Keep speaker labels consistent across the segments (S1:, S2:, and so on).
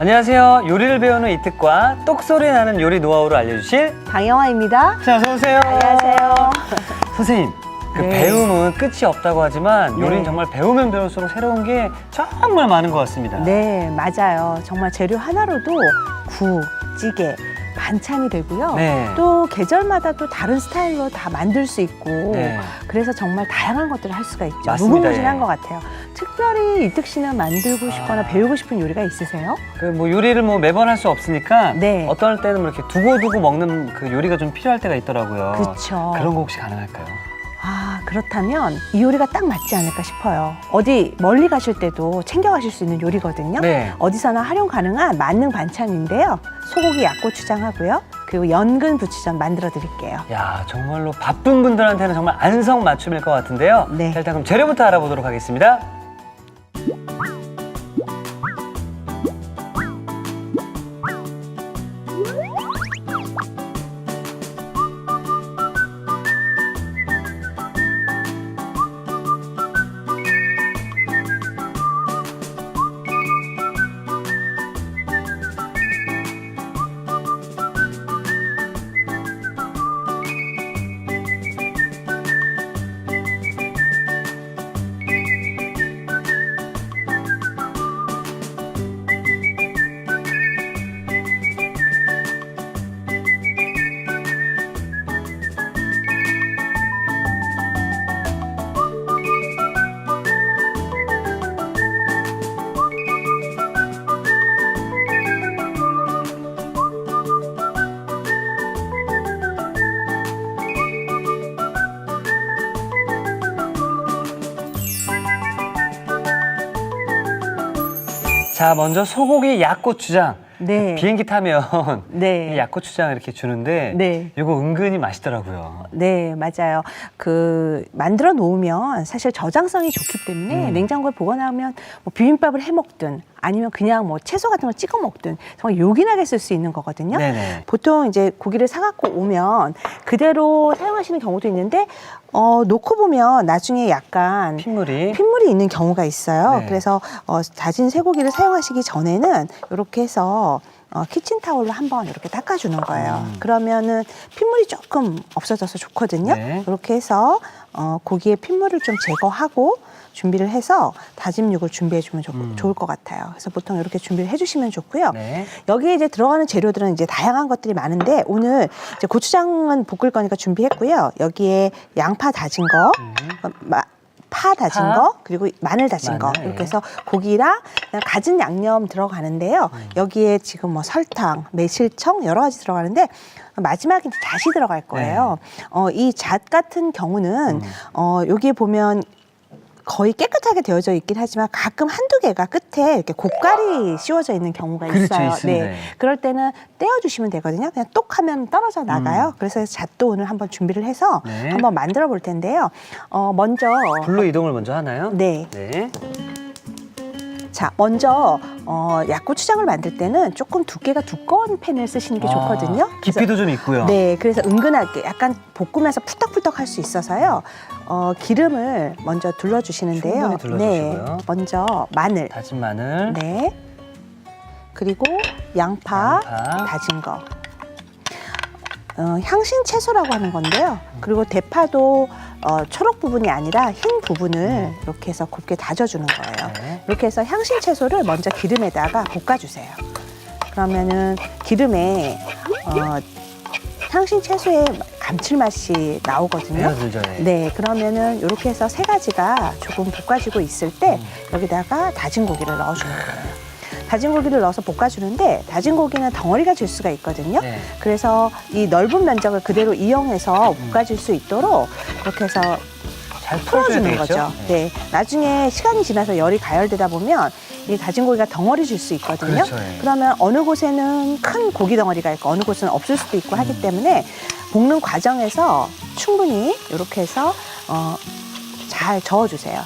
S1: 안녕하세요. 요리를 배우는 이특과 똑소리 나는 요리 노하우를 알려주실
S2: 방영화입니다.
S1: 자, 어서오세요.
S2: 안녕하세요.
S1: 선생님, 그
S2: 네.
S1: 배움은 끝이 없다고 하지만 요리는
S2: 네.
S1: 정말 배우면 배울수록 새로운 게 정말 많은 것 같습니다.
S2: 네, 맞아요. 정말 재료 하나로도 국, 찌개, 반찬이 되고요.
S1: 네.
S2: 또 계절마다 또 다른 스타일로 다 만들 수 있고
S1: 네.
S2: 그래서 정말 다양한 것들을 할 수가 있죠.
S1: 맞습니다.
S2: 무궁무진한
S1: 예.
S2: 것 같아요. 특별히 이특 씨는 만들고 싶거나 배우고 싶은 요리가 있으세요?
S1: 그 뭐 요리를 뭐 매번 할 수 없으니까
S2: 네.
S1: 어떤 때는 뭐 이렇게 두고두고 먹는 그 요리가 좀 필요할 때가 있더라고요.
S2: 그렇죠.
S1: 그런 거 혹시 가능할까요?
S2: 아, 그렇다면 이 요리가 딱 맞지 않을까 싶어요. 어디 멀리 가실 때도 챙겨가실 수 있는 요리거든요.
S1: 네.
S2: 어디서나 활용 가능한 만능 반찬인데요. 소고기 약고추장 하고요. 그리고 연근 부추전 만들어 드릴게요.
S1: 야, 정말로 바쁜 분들한테는 정말 안성맞춤일 것 같은데요.
S2: 네.
S1: 자, 일단 그럼 재료부터 알아보도록 하겠습니다. 자, 먼저 소고기 약고추장.
S2: 네.
S1: 비행기 타면
S2: 네.
S1: 이 약고추장 이렇게 주는데
S2: 네.
S1: 이거 은근히 맛있더라고요.
S2: 네, 맞아요. 그 만들어 놓으면 사실 저장성이 좋기 때문에 냉장고에 보관하면 뭐 비빔밥을 해 먹든 아니면 그냥 뭐 채소 같은 걸 찍어 먹든 정말 요긴하게 쓸 수 있는 거거든요.
S1: 네네.
S2: 보통 이제 고기를 사갖고 오면 그대로 사용하시는 경우도 있는데 놓고 보면 나중에 약간
S1: 핏물이.
S2: 핏물이 있는 경우가 있어요.
S1: 네.
S2: 그래서 다진 쇠고기를 사용하시기 전에는 이렇게 해서 키친타올로 한번 이렇게 닦아주는 거예요. 그러면은 핏물이 조금 없어져서 좋거든요.
S1: 네.
S2: 이렇게 해서 고기의 핏물을 좀 제거하고 준비를 해서 다진 육을 준비해주면 좋을 것 같아요. 그래서 보통 이렇게 준비를 해주시면 좋고요.
S1: 네.
S2: 여기에 이제 들어가는 재료들은 이제 다양한 것들이 많은데 오늘 이제 고추장은 볶을 거니까 준비했고요. 여기에 양파 다진 거, 파 다진
S1: 파.
S2: 거, 그리고 마늘 다진 거
S1: 마늘,
S2: 이렇게 해서 고기랑 그냥 갖은 양념 들어가는데요. 여기에 지금 뭐 설탕, 매실청 여러 가지 들어가는데 마지막에 이제 잣이 들어갈 거예요. 이 잣 같은 경우는 여기에 보면 거의 깨끗하게 되어져 있긴 하지만 가끔 한두 개가 끝에 이렇게 고깔이 씌워져 있는 경우가
S1: 그렇죠,
S2: 있어요.
S1: 있습니다.
S2: 네. 그럴 때는 떼어주시면 되거든요. 그냥 똑 하면 떨어져 나가요. 그래서 잣도 오늘 한번 준비를 해서
S1: 네.
S2: 한번 만들어 볼 텐데요. 먼저
S1: 불로 이동을 먼저 하나요?
S2: 네.
S1: 네.
S2: 자, 먼저 약고추장을 만들 때는 조금 두께가 두꺼운 팬을 쓰시는 게 좋거든요.
S1: 깊이도 좀 있고요.
S2: 네, 그래서 은근하게 약간 볶으면서 푸덕푸덕 할 수 있어서요. 기름을 먼저 둘러주시는데요.
S1: 충분히
S2: 네,
S1: 둘러주시고요.
S2: 먼저 마늘,
S1: 다진 마늘.
S2: 네, 그리고 양파,
S1: 양파.
S2: 다진 거. 향신 채소라고 하는 건데요. 그리고 대파도 초록 부분이 아니라 흰 부분을 이렇게 해서 곱게 다져주는 거예요.
S1: 네.
S2: 이렇게 해서 향신 채소를 먼저 기름에다가 볶아주세요. 그러면은 기름에 향신 채소의 감칠맛이 나오거든요.
S1: 배어들죠. 네.
S2: 네, 그러면은 이렇게 해서 세 가지가 조금 볶아지고 있을 때 여기다가 다진 고기를 넣어주는 거예요. 다진 고기를 넣어서 볶아주는데 다진 고기는 덩어리가 질 수가 있거든요.
S1: 네.
S2: 그래서 이 넓은 면적을 그대로 이용해서 볶아질 수 있도록 이렇게 해서
S1: 잘 풀어줘야
S2: 풀어주는
S1: 되겠죠?
S2: 거죠. 네. 나중에 시간이 지나서 열이 가열되다 보면 이 다진 고기가 덩어리 질 수 있거든요.
S1: 그렇죠, 예.
S2: 그러면 어느 곳에는 큰 고기 덩어리가 있고 어느 곳은 없을 수도 있고 하기 때문에 볶는 과정에서 충분히 이렇게 해서 잘 저어주세요.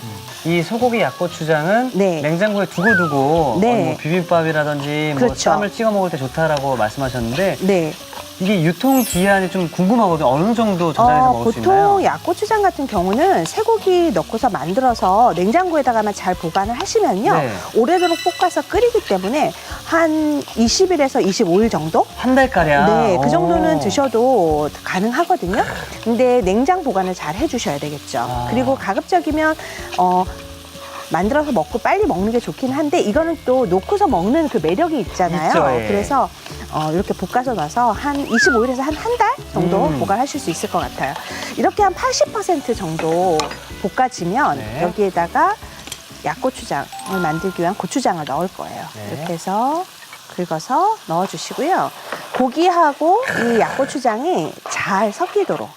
S1: 이 소고기 약고추장은
S2: 네.
S1: 냉장고에 두고두고
S2: 네.
S1: 뭐 비빔밥이라든지 뭐
S2: 그렇죠.
S1: 쌈을 찍어 먹을 때 좋다라고 말씀하셨는데
S2: 네.
S1: 이게 유통 기한이 좀 궁금하거든요. 어느 정도 저장해서 먹을 수 있나요?
S2: 보통 약고추장 같은 경우는 쇠고기 넣고서 만들어서 냉장고에다가만 잘 보관을 하시면요.
S1: 네.
S2: 오래도록 볶아서 끓이기 때문에 한 20일에서 25일 정도?
S1: 한 달가량?
S2: 네, 그 정도는
S1: 오.
S2: 드셔도 가능하거든요. 근데 냉장 보관을 잘 해주셔야 되겠죠.
S1: 아.
S2: 그리고 가급적이면 만들어서 먹고 빨리 먹는 게 좋긴 한데 이거는 또 놓고서 먹는 그 매력이 있잖아요.
S1: 있죠, 예.
S2: 그래서 이렇게 볶아서 놔서 한 25일에서 한 달 정도 보관하실 수 있을 것 같아요. 이렇게 한 80% 정도 볶아지면
S1: 네.
S2: 여기에다가 약고추장을 만들기 위한 고추장을 넣을 거예요.
S1: 네.
S2: 이렇게 해서 긁어서 넣어주시고요. 고기하고 이 약고추장이 잘 섞이도록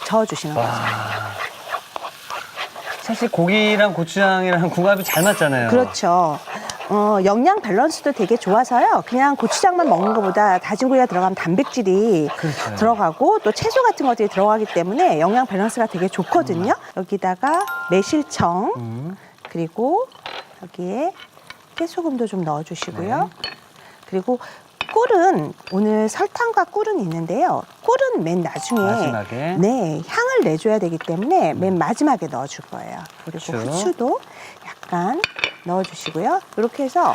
S2: 저어주시는 거죠.
S1: 사실 고기랑 고추장이랑 궁합이 잘 맞잖아요.
S2: 그렇죠. 영양 밸런스도 되게 좋아서요. 그냥 고추장만 먹는 것보다 다진 고기가 들어가면 단백질이
S1: 그렇죠.
S2: 들어가고 또 채소 같은 것들이 들어가기 때문에 영양 밸런스가 되게 좋거든요. 여기다가 매실청 그리고 여기에 깨소금도 좀 넣어주시고요.
S1: 네.
S2: 그리고 꿀은 오늘 설탕과 꿀은 있는데요. 꿀은 맨 나중에
S1: 마지막에.
S2: 네, 향을 내줘야 되기 때문에 맨 마지막에 넣어줄 거예요. 그리고
S1: 후추.
S2: 후추도 약간 넣어주시고요. 이렇게 해서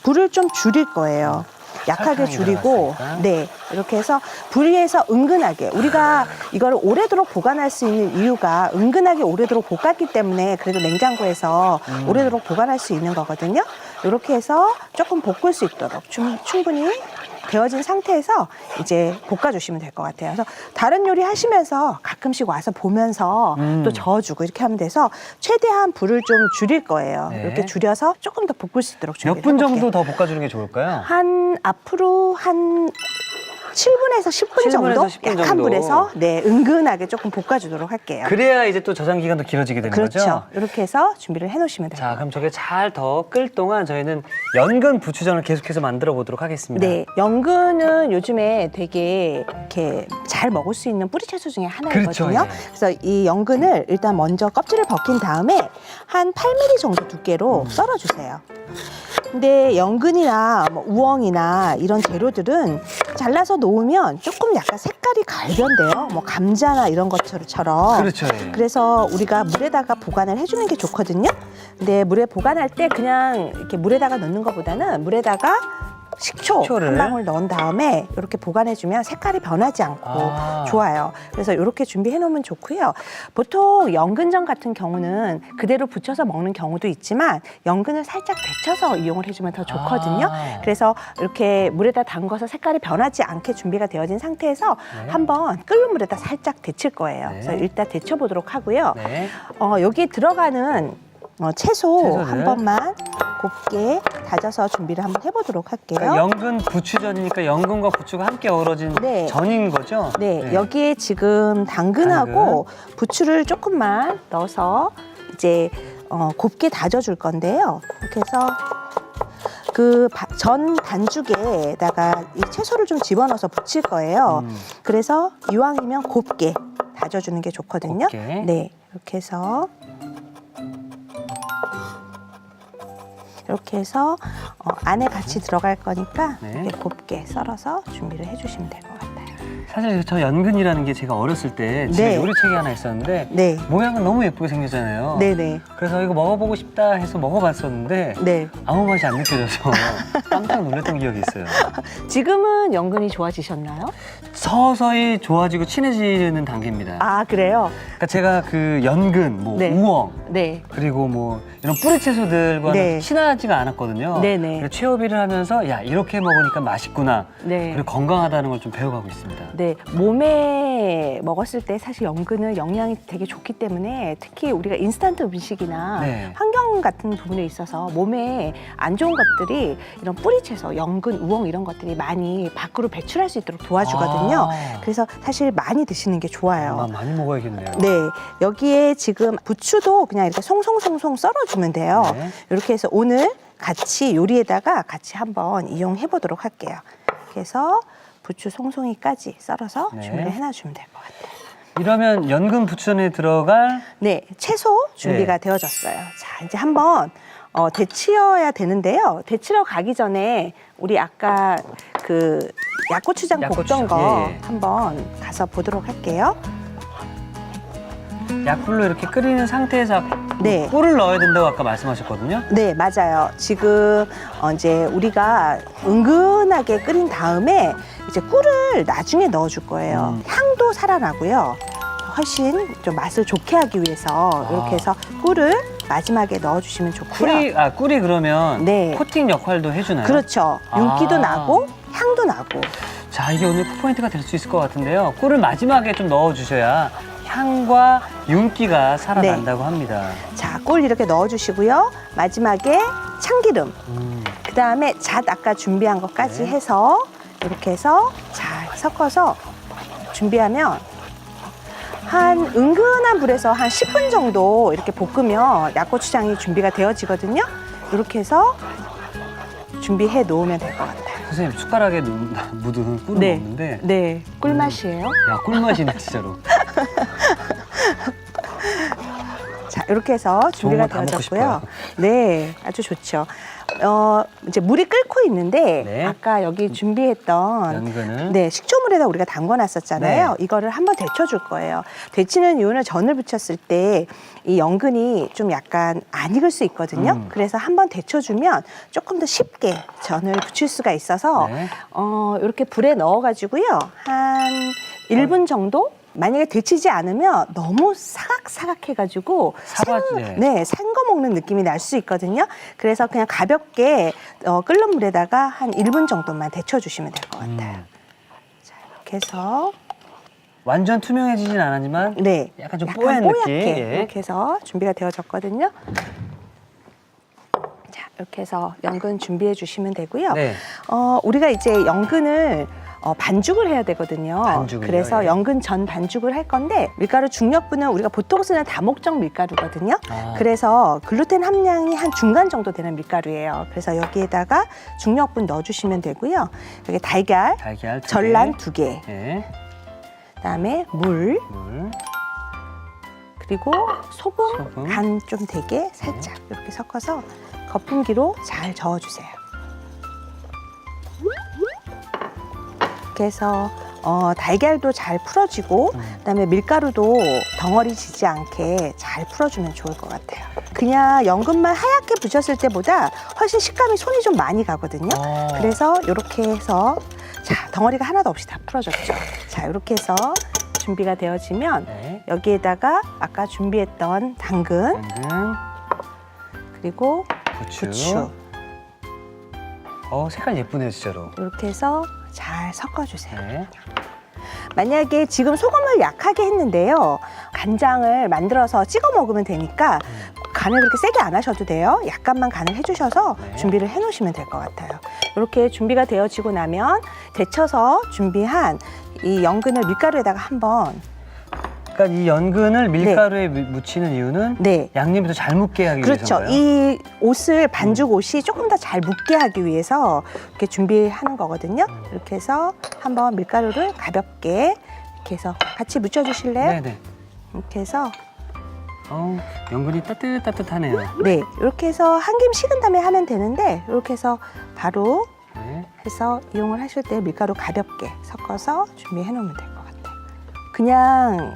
S2: 불을 좀 줄일 거예요. 약하게
S1: 설탕이
S2: 줄이고,
S1: 들어갔으니까.
S2: 네, 이렇게 해서 불에서 은근하게 우리가 이걸 오래도록 보관할 수 있는 이유가 은근하게 오래도록 볶았기 때문에 그래도 냉장고에서 오래도록 보관할 수 있는 거거든요. 이렇게 해서 조금 볶을 수 있도록 충분히 데워진 상태에서 이제 볶아주시면 될 것 같아요. 그래서 다른 요리 하시면서 가끔씩 와서 보면서 또 저어주고 이렇게 하면 돼서 최대한 불을 좀 줄일 거예요.
S1: 네.
S2: 이렇게 줄여서 조금 더 볶을 수 있도록
S1: 몇
S2: 준비를
S1: 분
S2: 해볼게요.
S1: 정도 더 볶아주는 게 좋을까요?
S2: 앞으로 한 7분에서 10분
S1: 7분에서
S2: 정도
S1: 10분
S2: 약한
S1: 정도.
S2: 불에서 네, 은근하게 조금 볶아주도록 할게요.
S1: 그래야 이제 또 저장 기간도 길어지게 되는
S2: 그렇죠.
S1: 거죠?
S2: 이렇게 해서 준비를 해놓으시면 돼요.
S1: 자, 그럼 저게 잘 더 끓 동안 저희는 연근 부추전을 계속해서 만들어 보도록 하겠습니다.
S2: 네, 연근은 요즘에 되게 이렇게 잘 먹을 수 있는 뿌리 채소 중에 하나이거든요.
S1: 그렇죠, 예.
S2: 그래서 이 연근을 일단 먼저 껍질을 벗긴 다음에 한 8mm 정도 두께로 썰어주세요. 근데 연근이나 뭐 우엉이나 이런 재료들은 잘라서 놓으면 조금 약간 색깔이 갈변돼요. 뭐 감자나 이런 것처럼.
S1: 그렇죠. 예.
S2: 그래서 우리가 물에다가 보관을 해주는 게 좋거든요. 근데 물에 보관할 때 그냥 이렇게 물에다가 넣는 것보다는 물에다가 식초를 한 방울 넣은 다음에 이렇게 보관해주면 색깔이 변하지 않고 좋아요. 그래서 이렇게 준비해 놓으면 좋고요. 보통 연근전 같은 경우는 그대로 부쳐서 먹는 경우도 있지만 연근을 살짝 데쳐서 이용을 해주면 더 좋거든요. 그래서 이렇게 물에다 담궈서 색깔이 변하지 않게 준비가 되어진 상태에서 한번 끓는 물에다 살짝 데칠 거예요. 그래서 일단 데쳐보도록 하고요.
S1: 네.
S2: 여기 들어가는 채소 한
S1: 채소를.
S2: 번만 곱게 다져서 준비를 한번 해보도록 할게요.
S1: 그러니까 연근 부추전이니까 연근과 부추가 함께 어우러진
S2: 네.
S1: 전인 거죠?
S2: 네, 여기에 지금 당근하고 부추를 조금만 넣어서 이제 곱게 다져줄 건데요. 이렇게 해서 그 전 반죽에다가 이 채소를 좀 집어넣어서 부칠 거예요. 그래서 이왕이면 곱게 다져주는 게 좋거든요.
S1: 곱게.
S2: 네, 이렇게 해서 이렇게 해서 안에 같이 들어갈 거니까
S1: 네.
S2: 이렇게 곱게 썰어서 준비를 해주시면 될 것 같아요.
S1: 사실 저 연근이라는 게 제가 어렸을 때 집에
S2: 네.
S1: 요리책이 하나 있었는데
S2: 네,
S1: 모양은 너무 예쁘게 생겼잖아요.
S2: 네네,
S1: 그래서 이거 먹어보고 싶다 해서 먹어봤었는데
S2: 네.
S1: 아무 맛이 안 느껴져서 깜짝 놀랐던 기억이 있어요.
S2: 지금은 연근이 좋아지셨나요?
S1: 서서히 좋아지고 친해지는 단계입니다.
S2: 아, 그래요?
S1: 그러니까 제가 그 연근, 뭐
S2: 네.
S1: 우엉,
S2: 네.
S1: 그리고 뭐 이런 뿌리 채소들과
S2: 네.
S1: 친하지가 않았거든요.
S2: 네네.
S1: 그래서 체험일을 하면서 야 이렇게 먹으니까 맛있구나.
S2: 네.
S1: 그리고 건강하다는 걸 좀 배워가고 있습니다.
S2: 네, 몸에 먹었을 때 사실 연근은 영양이 되게 좋기 때문에 특히 우리가 인스턴트 음식이나
S1: 네.
S2: 환경 같은 부분에 있어서 몸에 안 좋은 것들이 이런 뿌리채소, 연근, 우엉 이런 것들이 많이 밖으로 배출할 수 있도록 도와주거든요. 그래서 사실 많이 드시는 게 좋아요.
S1: 많이 먹어야겠네요.
S2: 네, 여기에 지금 부추도 그냥 이렇게 송송송송 썰어주면 돼요.
S1: 네.
S2: 이렇게 해서 오늘 같이 요리에다가 같이 한번 이용해 보도록 할게요. 이렇게 해서 부추 송송이까지 썰어서
S1: 네.
S2: 준비를 해놔주면 될 것 같아요.
S1: 이러면 연근 부추전에 들어갈
S2: 네, 채소 준비가
S1: 네.
S2: 되어졌어요. 자, 이제 한번 데치어야 되는데요. 데치러 가기 전에 우리 아까 그 약고추장
S1: 약고추장,
S2: 볶던 거
S1: 예, 예.
S2: 한번 가서 보도록 할게요.
S1: 약불로 이렇게 끓이는 상태에서
S2: 네.
S1: 꿀을 넣어야 된다고 아까 말씀하셨거든요.
S2: 네, 맞아요. 지금 이제 우리가 은근하게 끓인 다음에 이제 꿀을 나중에 넣어줄 거예요. 향도 살아나고요. 훨씬 좀 맛을 좋게 하기 위해서 이렇게 해서 꿀을 마지막에 넣어주시면 좋고요.
S1: 꿀이 그러면
S2: 네.
S1: 코팅 역할도 해주나요?
S2: 그렇죠. 윤기도
S1: 아.
S2: 나고 향도 나고.
S1: 자, 이게 오늘 풋포인트가 될 수 있을 것 같은데요. 꿀을 마지막에 좀 넣어주셔야 향과 윤기가 살아난다고 합니다.
S2: 자, 꿀 이렇게 넣어주시고요. 마지막에 참기름. 그다음에 잣 아까 준비한 것까지
S1: 네.
S2: 해서 이렇게 해서 잘 섞어서 준비하면 한 은근한 불에서 한 10분 정도 이렇게 볶으면 약고추장이 준비가 되어지거든요. 이렇게 해서 준비해 놓으면 될 것 같아요.
S1: 선생님, 숟가락에 묻은 꿀을
S2: 네.
S1: 먹는데
S2: 네, 꿀맛이에요.
S1: 야, 꿀맛이네, 진짜로.
S2: 자, 이렇게 해서 준비가
S1: 다 먹고
S2: 되어졌고요. 네, 아주 좋죠. 이제 물이 끓고 있는데
S1: 네.
S2: 아까 여기 준비했던
S1: 연근을.
S2: 네, 식초물에다 우리가 담궈놨었잖아요.
S1: 네.
S2: 이거를 한번 데쳐줄 거예요. 데치는 이유는 전을 부쳤을 때 이 연근이 좀 약간 안 익을 수 있거든요. 그래서 한번 데쳐주면 조금 더 쉽게 전을 부칠 수가 있어서
S1: 네.
S2: 이렇게 불에 넣어가지고요. 한 1분 정도? 만약에 데치지 않으면 너무 사각사각해가지고
S1: 네.
S2: 산 거 먹는 느낌이 날 수 있거든요. 그래서 그냥 가볍게 끓는 물에다가 한 1분 정도만 데쳐주시면 될 것 같아요. 자, 이렇게 해서
S1: 완전 투명해지진 않았지만
S2: 네,
S1: 약간 좀 뽀얀 느낌. 예.
S2: 이렇게 해서 준비가 되어졌거든요. 자, 이렇게 해서 연근 준비해 주시면 되고요.
S1: 네.
S2: 우리가 이제 연근을 반죽을 해야 되거든요.
S1: 반죽을요?
S2: 그래서
S1: 예.
S2: 연근 전 반죽을 할 건데 밀가루 중력분은 우리가 보통 쓰는 다목적 밀가루거든요. 그래서 글루텐 함량이 한 중간 정도 되는 밀가루예요. 그래서 여기에다가 중력분 넣어주시면 되고요. 여기 달걀
S1: 두 개.
S2: 전란 2개,
S1: 예.
S2: 그다음에 물,
S1: 물.
S2: 그리고 소금. 간 좀 되게 살짝 이렇게 섞어서 거품기로 잘 저어주세요. 이렇게 해서 달걀도 잘 풀어지고 그다음에 밀가루도 덩어리 지지 않게 잘 풀어주면 좋을 것 같아요. 그냥 연근만 하얗게 부쳤을 때보다 훨씬 식감이 손이 좀 많이 가거든요. 그래서 이렇게 해서 자, 덩어리가 하나도 없이 다 풀어졌죠. 자, 이렇게 해서 준비가 되어지면
S1: 네.
S2: 여기에다가 아까 준비했던 당근
S1: 당근.
S2: 그리고
S1: 부추.
S2: 부추
S1: 색깔 예쁘네요, 진짜로.
S2: 이렇게 해서 잘 섞어주세요.
S1: 네.
S2: 만약에 지금 소금을 약하게 했는데요. 간장을 만들어서 찍어 먹으면 되니까 간을 그렇게 세게 안 하셔도 돼요. 약간만 간을 해주셔서
S1: 네.
S2: 준비를 해놓으시면 될 것 같아요. 이렇게 준비가 되어지고 나면 데쳐서 준비한 이 연근을 밀가루에다가 한번
S1: 그러니까 이 연근을 밀가루에 묻히는 이유는
S2: 네.
S1: 양념이 더 잘 묻게 하기
S2: 그렇죠.
S1: 위해서인가요?
S2: 이 옷을 반죽 옷이 조금 더 잘 묻게 하기 위해서 이렇게 준비하는 거거든요. 이렇게 해서 한번 밀가루를 가볍게 이렇게 해서 같이 묻혀주실래요?
S1: 네네.
S2: 이렇게 해서
S1: 연근이 따뜻하네요.
S2: 네, 이렇게 해서 한 김 식은 다음에 하면 되는데 이렇게 해서 바로
S1: 네.
S2: 해서 이용을 하실 때 밀가루 가볍게 섞어서 준비해 놓으면 될 것 같아요. 그냥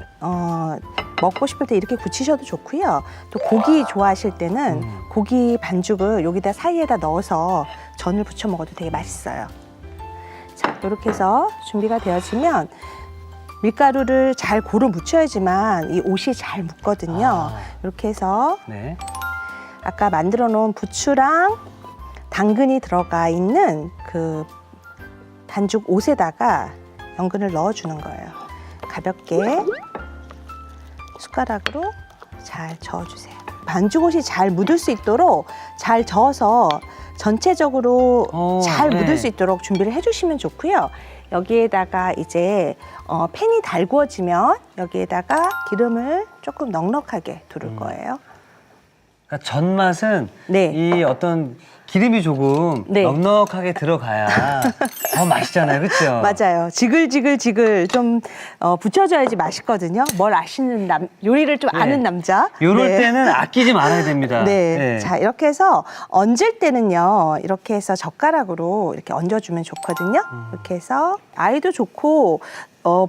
S2: 먹고 싶을 때 이렇게 부치셔도 좋고요. 또 고기 좋아하실 때는 고기 반죽을 여기다 사이에다 넣어서 전을 부쳐 먹어도 되게 맛있어요. 자, 이렇게 해서 준비가 되어지면 밀가루를 잘 고루 묻혀야지만 이 옷이 잘 묻거든요. 이렇게 해서
S1: 네.
S2: 아까 만들어 놓은 부추랑 당근이 들어가 있는 그 반죽 옷에다가 연근을 넣어주는 거예요. 가볍게 숟가락으로 잘 저어주세요. 반죽 옷이 잘 묻을 수 있도록 잘 저어서 전체적으로 잘
S1: 네.
S2: 묻을 수 있도록 준비를 해주시면 좋고요. 여기에다가 이제 팬이 달구어지면 여기에다가 기름을 조금 넉넉하게 두를 거예요.
S1: 그러니까 전 맛은
S2: 네.
S1: 이 어떤 기름이 조금
S2: 네.
S1: 넉넉하게 들어가야 더 맛있잖아요, 그렇죠?
S2: 맞아요. 지글지글 좀 붙여줘야지 맛있거든요. 뭘 아시는 요리를 좀
S1: 네.
S2: 아는 남자.
S1: 요럴
S2: 네.
S1: 때는 아끼지 말아야 됩니다.
S2: 네.
S1: 네.
S2: 자, 이렇게 해서 얹을 때는요, 이렇게 해서 젓가락으로 이렇게 얹어주면 좋거든요. 이렇게 해서 아이도 좋고,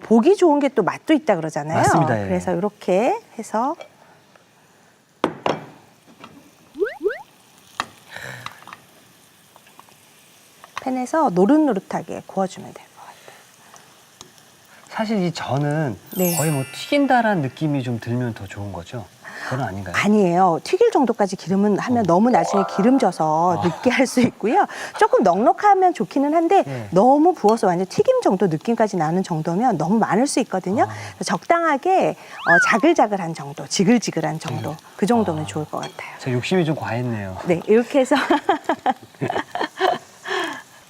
S2: 보기 좋은 게 또 맛도 있다 그러잖아요.
S1: 맞습니다, 예.
S2: 그래서 이렇게 해서 팬에서 노릇노릇하게 구워주면 될 것 같아요.
S1: 사실 이 전은
S2: 네.
S1: 거의 뭐 튀긴다라는 느낌이 좀 들면 더 좋은 거죠? 그건 아닌가요?
S2: 아니에요. 튀길 정도까지 기름은 하면 너무 나중에 기름져서 느끼할 수 있고요. 조금 넉넉하면 좋기는 한데
S1: 네.
S2: 너무 부어서 완전 튀김 정도 느낌까지 나는 정도면 너무 많을 수 있거든요. 그래서 적당하게 자글자글한 정도, 지글지글한 정도 그 정도면 좋을 것 같아요.
S1: 제 욕심이 좀 과했네요.
S2: 네, 이렇게 해서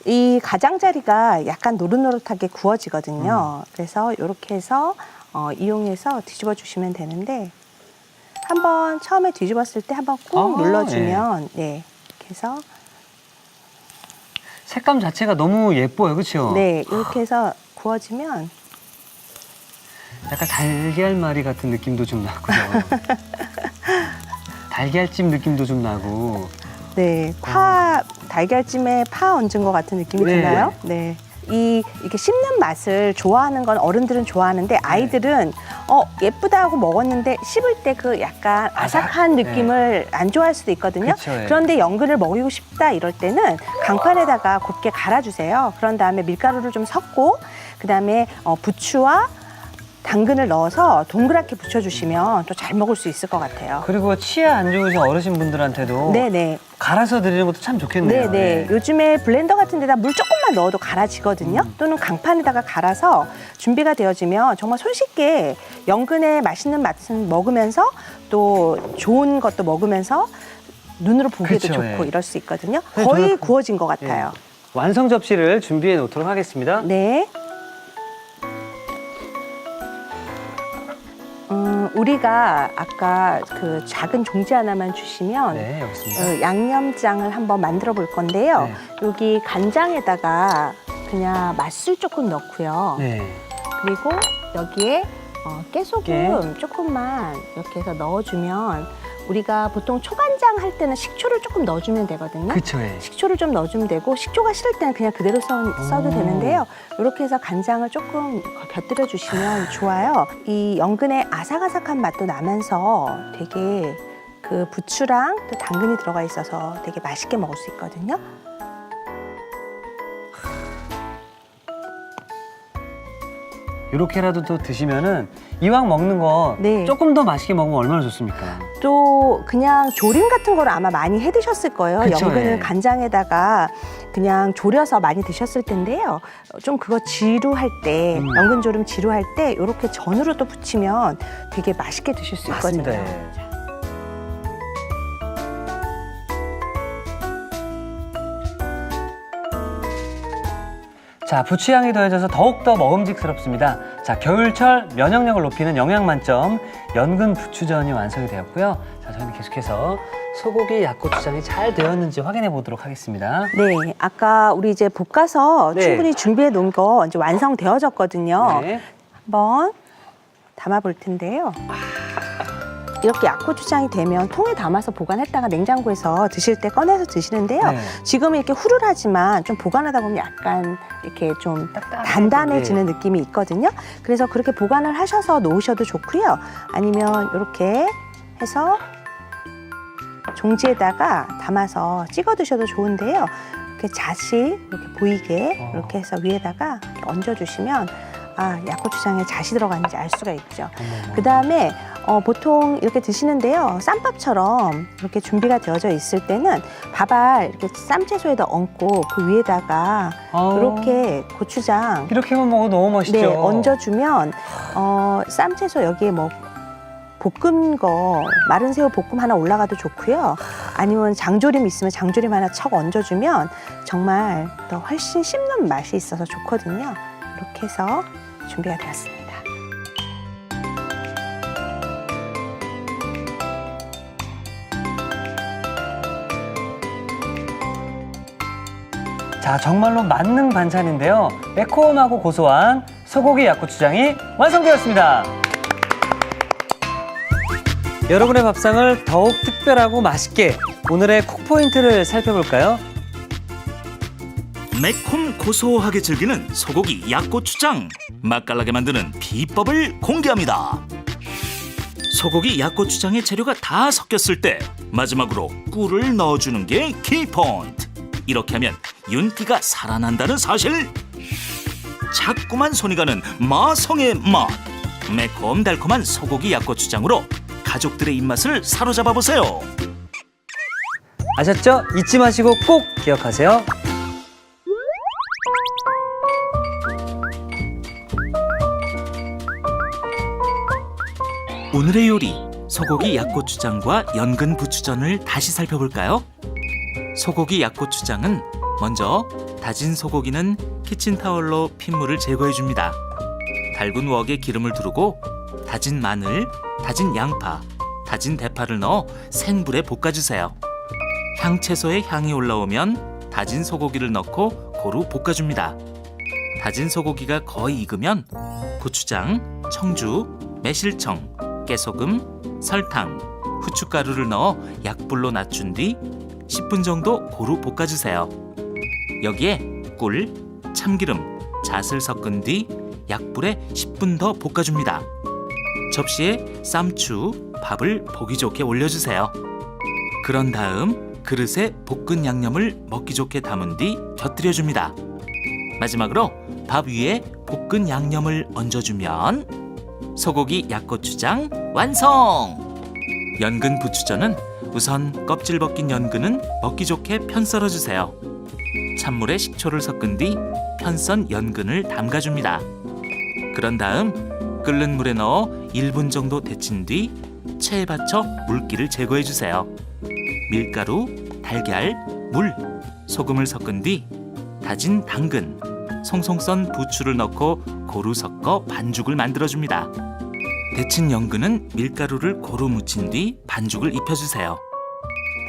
S2: 이 가장자리가 약간 노릇노릇하게 구워지거든요. 그래서 이렇게 해서 이용해서 뒤집어 주시면 되는데 한번 처음에 뒤집었을 때 한번 꾹 눌러주면 네, 이렇게 해서
S1: 색감 자체가 너무 예뻐요, 그렇죠?
S2: 네, 이렇게 해서 구워지면
S1: 약간 달걀말이 같은 느낌도 좀 나고요. 달걀찜 느낌도 좀 나고.
S2: 네, 달걀찜에 파 얹은 것 같은 느낌이
S1: 네.
S2: 드나요? 네. 이렇게 씹는 맛을 좋아하는 건 어른들은 좋아하는데 아이들은 예쁘다 하고 먹었는데 씹을 때 그 약간 아삭한 느낌을 안 좋아할 수도 있거든요.
S1: 그쵸, 예.
S2: 그런데 연근을 먹이고 싶다 이럴 때는 강판에다가 곱게 갈아주세요. 그런 다음에 밀가루를 좀 섞고 그다음에 부추와 당근을 넣어서 동그랗게 부쳐주시면 또 잘 먹을 수 있을 것 같아요.
S1: 그리고 치아 안 좋으신 어르신분들한테도
S2: 네네.
S1: 갈아서 드리는 것도 참 좋겠네요.
S2: 네네.
S1: 예.
S2: 요즘에 블렌더 같은 데다 물 조금만 넣어도 갈아지거든요. 또는 강판에다가 갈아서 준비가 되어지면 정말 손쉽게 연근의 맛있는 맛은 먹으면서 또 좋은 것도 먹으면서 눈으로 보기에도
S1: 그쵸,
S2: 좋고
S1: 예.
S2: 이럴 수 있거든요.
S1: 네,
S2: 거의
S1: 저는-
S2: 구워진 것 같아요.
S1: 완성 접시를 준비해 놓도록 하겠습니다.
S2: 네. 우리가 아까 그 작은 종지 하나만 주시면
S1: 네, 여기 있습니다.
S2: 양념장을 한번 만들어 볼 건데요.
S1: 네.
S2: 여기 간장에다가 그냥 맛술 조금 넣고요.
S1: 네.
S2: 그리고 여기에 깨소금
S1: 깨.
S2: 조금만 이렇게 해서 넣어주면 우리가 보통 초간장 할 때는 식초를 조금 넣어주면 되거든요.
S1: 그쵸, 예.
S2: 식초를 좀 넣어주면 되고 식초가 싫을 때는 그냥 그대로 써도 되는데요. 이렇게 해서 간장을 조금 곁들여 주시면 좋아요. 이 연근의 아삭아삭한 맛도 나면서 되게 그 부추랑 또 당근이 들어가 있어서 되게 맛있게 먹을 수 있거든요.
S1: 이렇게라도 또 드시면은 이왕 먹는 거
S2: 네.
S1: 조금 더 맛있게 먹으면 얼마나 좋습니까?
S2: 또 그냥 조림 같은 거를 아마 많이 해 드셨을 거예요.
S1: 그쵸,
S2: 연근을
S1: 예.
S2: 간장에다가 그냥 졸여서 많이 드셨을 텐데요. 좀 그거 지루할 때, 연근 조림 지루할 때 이렇게 전으로 또 부치면 되게 맛있게 드실 수 있거든요.
S1: 맞습니다. 예. 자, 부추향이 더해져서 더욱더 먹음직스럽습니다. 자, 겨울철 면역력을 높이는 영양 만점 연근 부추전이 완성이 되었고요. 자, 저희는 계속해서 소고기 약고추장이 잘 되었는지 확인해 보도록 하겠습니다.
S2: 네, 아까 우리 이제 볶아서
S1: 네.
S2: 충분히 준비해 놓은 거 이제 완성되어졌거든요.
S1: 네.
S2: 한번 담아 볼 텐데요. 이렇게 약고추장이 되면 통에 담아서 보관했다가 냉장고에서 드실 때 꺼내서 드시는데요.
S1: 네.
S2: 지금은 이렇게 후루하지만 좀 보관하다 보면 약간 이렇게 좀 단단해지는 느낌이 있거든요. 그래서 그렇게 보관을 하셔서 놓으셔도 좋고요. 아니면 이렇게 해서 종지에다가 담아서 찍어 드셔도 좋은데요. 이렇게 잣이 이렇게 보이게 이렇게 해서 위에다가 얹어주시면 약고추장에 잣이 들어가는지 알 수가 있죠. 그 다음에 보통 이렇게 드시는데요. 쌈밥처럼 이렇게 준비가 되어져 있을 때는 밥알 이렇게 쌈채소에다 얹고 그 위에다가 이렇게 고추장
S1: 이렇게만 먹어도 너무 맛있죠.
S2: 네, 얹어주면 쌈채소 여기에 뭐 볶은 거 마른 새우 볶음 하나 올라가도 좋고요. 아니면 장조림 있으면 장조림 하나 척 얹어주면 정말 더 훨씬 씹는 맛이 있어서 좋거든요. 이렇게 해서 준비가 되었습니다.
S1: 자, 정말로 만능 반찬인데요. 매콤하고 고소한 소고기 약고추장이 완성되었습니다. 여러분의 밥상을 더욱 특별하고 맛있게 오늘의 쿡포인트를 살펴볼까요?
S3: 매콤 고소하게 즐기는 소고기 약고추장, 맛깔나게 만드는 비법을 공개합니다. 소고기 약고추장의 재료가 다 섞였을 때 마지막으로 꿀을 넣어주는 게 키포인트. 이렇게 하면 윤기가 살아난다는 사실. 자꾸만 손이 가는 마성의 맛. 매콤달콤한 소고기 약고추장으로 가족들의 입맛을 사로잡아 보세요.
S1: 아셨죠? 잊지 마시고 꼭 기억하세요.
S3: 오늘의 요리, 소고기 약고추장과 연근 부추전을 다시 살펴볼까요? 소고기 약고추장은 먼저 다진 소고기는 키친타올로 핏물을 제거해줍니다. 달군 웍에 기름을 두르고 다진 마늘, 다진 양파, 다진 대파를 넣어 센 불에 볶아주세요. 향채소의 향이 올라오면 다진 소고기를 넣고 고루 볶아줍니다. 다진 소고기가 거의 익으면 고추장, 청주, 매실청, 깨소금, 설탕, 후춧가루를 넣어 약불로 낮춘 뒤 10분 정도 고루 볶아주세요. 여기에 꿀, 참기름, 잣을 섞은 뒤 약불에 10분 더 볶아줍니다. 접시에 쌈추, 밥을 보기 좋게 올려주세요. 그런 다음 그릇에 볶은 양념을 먹기 좋게 담은 뒤 곁들여줍니다. 마지막으로 밥 위에 볶은 양념을 얹어주면 소고기 약고추장 완성! 연근 부추전은 우선 껍질 벗긴 연근은 먹기 좋게 편 썰어주세요. 찬물에 식초를 섞은 뒤 편 썬 연근을 담가줍니다. 그런 다음 끓는 물에 넣어 1분 정도 데친 뒤 체에 받쳐 물기를 제거해주세요. 밀가루, 달걀, 물, 소금을 섞은 뒤 다진 당근, 송송 썬 부추를 넣고 고루 섞어 반죽을 만들어줍니다. 데친 연근은 밀가루를 고루 묻힌 뒤 반죽을 입혀주세요.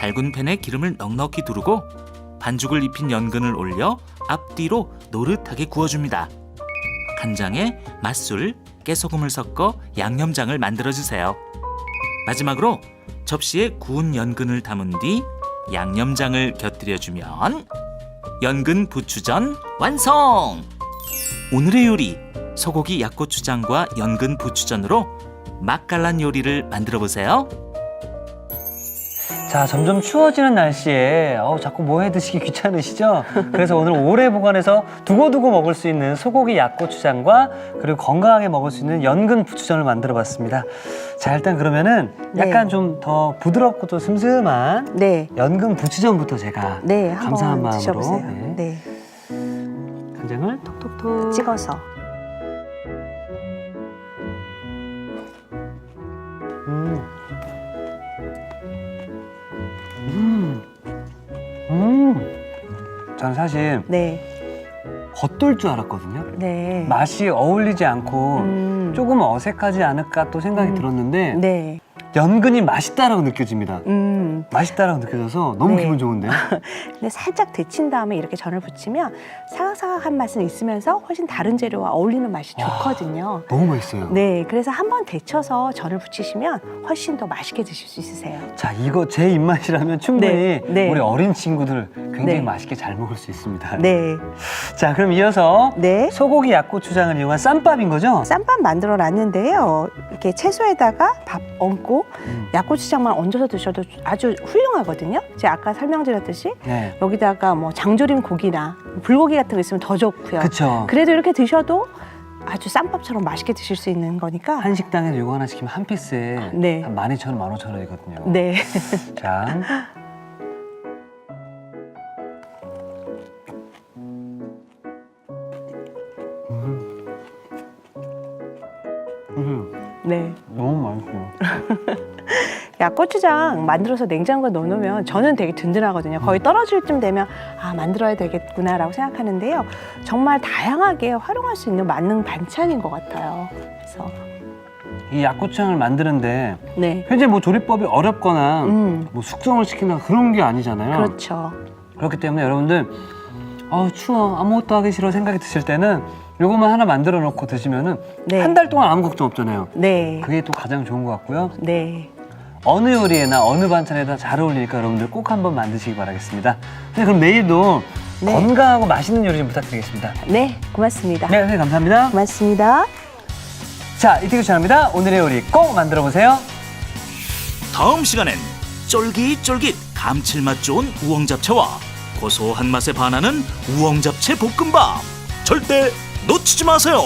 S3: 달군 팬에 기름을 넉넉히 두르고 반죽을 입힌 연근을 올려 앞뒤로 노릇하게 구워줍니다. 간장에 맛술, 깨소금을 섞어 양념장을 만들어주세요. 마지막으로 접시에 구운 연근을 담은 뒤 양념장을 곁들여주면 연근 부추전 완성! 오늘의 요리, 소고기 약고추장과 연근 부추전으로 맛깔난 요리를 만들어 보세요.
S1: 자, 점점 추워지는 날씨에 자꾸 뭐 해 드시기 귀찮으시죠? 그래서 오늘 오래 보관해서 두고두고 먹을 수 있는 소고기 약고추장과 그리고 건강하게 먹을 수 있는 연근 부추전을 만들어 봤습니다. 자, 일단 그러면은 약간 좀 더 부드럽고 또 슴슴한
S2: 네.
S1: 연근 부추전부터 제가
S2: 네,
S1: 감사한
S2: 한번
S1: 마음으로
S2: 드셔보세요.
S1: 네.
S2: 네.
S1: 간장을 톡톡톡
S2: 찍어서.
S1: 저는 사실
S2: 네.
S1: 겉돌 줄 알았거든요.
S2: 네.
S1: 맛이 어울리지 않고 조금 어색하지 않을까 또 생각이 들었는데
S2: 네.
S1: 연근이 맛있다라고 느껴집니다. 맛있다라고 느껴져서 너무
S2: 네.
S1: 기분 좋은데요.
S2: 근데 살짝 데친 다음에 이렇게 전을 부치면 사각사각한 맛은 있으면서 훨씬 다른 재료와 어울리는 맛이 좋거든요.
S1: 너무 맛있어요.
S2: 네, 그래서 한번 데쳐서 전을 부치시면 훨씬 더 맛있게 드실 수 있으세요.
S1: 자, 이거 제 입맛이라면 충분히
S2: 네, 네.
S1: 우리 어린 친구들 굉장히
S2: 네.
S1: 맛있게 잘 먹을 수 있습니다.
S2: 네,
S1: 자, 그럼 이어서
S2: 네.
S1: 소고기 약고추장을 이용한 쌈밥인 거죠?
S2: 쌈밥 만들어 놨는데요. 이렇게 채소에다가 밥 얹고 약고추장만 얹어서 드셔도 아주 훌륭하거든요. 제가 아까 설명드렸듯이
S1: 네.
S2: 여기다가 뭐 장조림 고기나 불고기 같은 거 있으면 더 좋고요.
S1: 그쵸.
S2: 그래도 이렇게 드셔도 아주 쌈밥처럼 맛있게 드실 수 있는 거니까.
S1: 한식당에서 이거 하나 시키면 한 피스에
S2: 네.
S1: 한 12,000원, 15,000원이거든요.
S2: 네.
S1: 자.
S2: 네.
S1: 너무 맛있어요.
S2: 약고추장 만들어서 냉장고에 넣어놓으면 저는 되게 든든하거든요. 거의 떨어질 쯤 되면 만들어야 되겠구나라고 생각하는데요. 정말 다양하게 활용할 수 있는 만능 반찬인 것 같아요. 그래서
S1: 이 약고추장을 만드는데
S2: 네.
S1: 현재 뭐 조리법이 어렵거나
S2: 음.
S1: 뭐 숙성을 시킨다 그런 게 아니잖아요.
S2: 그렇죠.
S1: 그렇기 때문에 여러분들 추워, 아무것도 하기 싫어 생각이 드실 때는 요것만 하나 만들어 놓고 드시면은
S2: 네.
S1: 한 달 동안 아무 걱정 없잖아요.
S2: 네.
S1: 그게 또 가장 좋은 것 같고요.
S2: 네.
S1: 어느 요리에나 어느 반찬에나 잘 어울리니까 여러분들 꼭 한번 만드시기 바라겠습니다. 선생님, 그럼 내일도
S2: 네.
S1: 건강하고 맛있는 요리 좀 부탁드리겠습니다.
S2: 네, 고맙습니다.
S1: 네, 선생님 감사합니다.
S2: 고맙습니다.
S1: 자, 이태규 추천합니다. 오늘의 요리 꼭 만들어 보세요.
S3: 다음 시간엔 쫄깃쫄깃 감칠맛 좋은 우엉잡채와 고소한 맛에 반하는 우엉잡채 볶음밥 절대 놓치지 마세요.